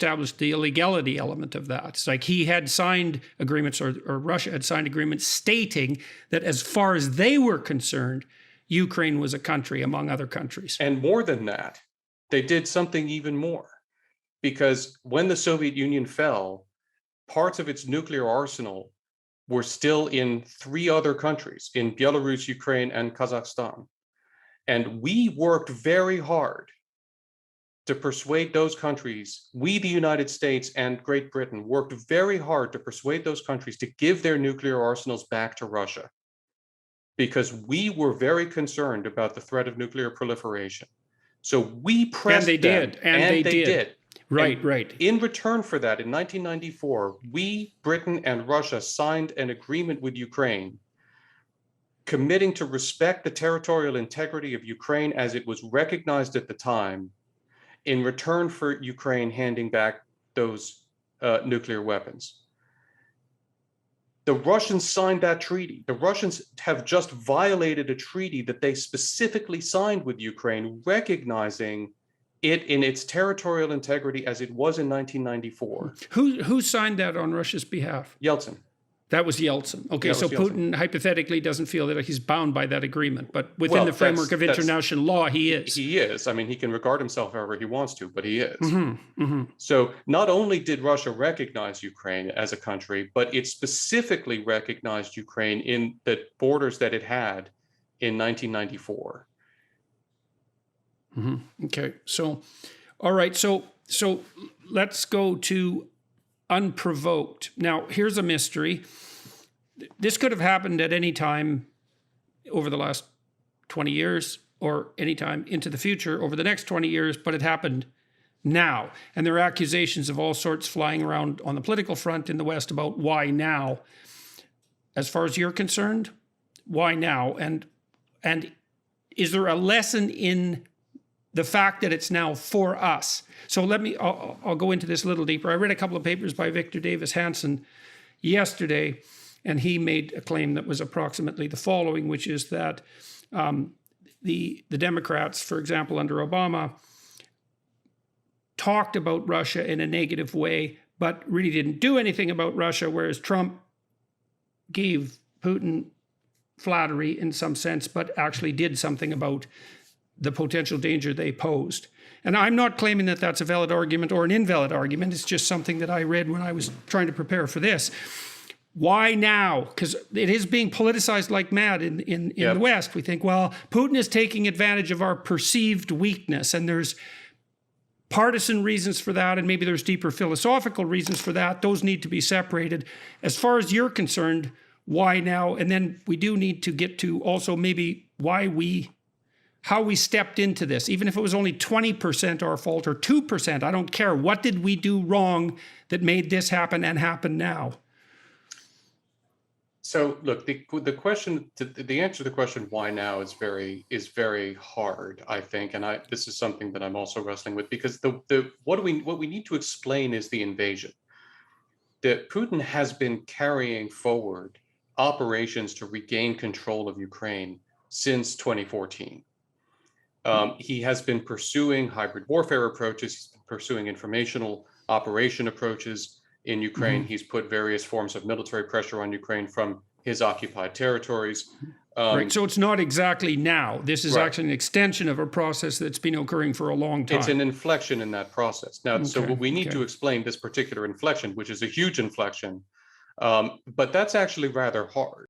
established the illegality element of that. It's like he had signed agreements, or Russia had signed agreements stating that as far as they were concerned, Ukraine was a country among other countries. And more than that, they did something even more. Because when the Soviet Union fell, parts of its nuclear arsenal were still in 3 other countries, in Belarus, Ukraine, and Kazakhstan. And we worked very hard to persuade those countries, we, the United States and Great Britain, worked very hard to persuade those countries to give their nuclear arsenals back to Russia, because we were very concerned about the threat of nuclear proliferation. So we pressed them. And they did. Right. In return for that, in 1994, we, Britain and Russia, signed an agreement with Ukraine committing to respect the territorial integrity of Ukraine as it was recognized at the time, in return for Ukraine handing back those nuclear weapons. The Russians signed that treaty. The Russians have just violated a treaty that they specifically signed with Ukraine, recognizing it in its territorial integrity as it was in 1994. Who signed that on Russia's behalf? Yeltsin. That was Yeltsin. Okay, so Putin hypothetically doesn't feel that he's bound by that agreement, but within the framework of international law, he is. He is. I mean, he can regard himself however he wants to, but he is. So not only did Russia recognize Ukraine as a country, but it specifically recognized Ukraine in the borders that it had in 1994. Okay, so, all right, so let's go to unprovoked. Now, here's a mystery. This could have happened at any time over the last 20 years, or any time into the future over the next 20 years, but it happened now. And there are accusations of all sorts flying around on the political front in the West about why now. As far as you're concerned, why now? And is there a lesson in the fact that it's now for us? So I'll go into this a little deeper. I read a couple of papers by Victor Davis Hanson yesterday, and he made a claim that was approximately the following, which is that the Democrats, for example, under Obama, talked about Russia in a negative way, but really didn't do anything about Russia, whereas Trump gave Putin flattery in some sense, but actually did something about the potential danger they posed. And I'm not claiming that that's a valid argument or an invalid argument. It's just something that I read when I was trying to prepare for this. Why now? Because it is being politicized like mad in the West. We think, well, Putin is taking advantage of our perceived weakness, and there's partisan reasons for that, and maybe there's deeper philosophical reasons for that. Those need to be separated. As far as you're concerned, why now? And then we do need to get to also maybe how we stepped into this, even if it was only 20% our fault or 2%, I don't care. What did we do wrong that made this happen and happen now? So look, the answer to the question why now is very hard, I think, and this is something that I'm also wrestling with, because what we need to explain is the invasion. That Putin has been carrying forward operations to regain control of Ukraine since 2014. He has been pursuing hybrid warfare approaches. He's been pursuing informational operation approaches in Ukraine. He's put various forms of military pressure on Ukraine from his occupied territories. Right. So it's not exactly now. This is actually an extension of a process that's been occurring for a long time. It's an inflection in that process. Now, so we need to explain this particular inflection, which is a huge inflection, but that's actually rather hard.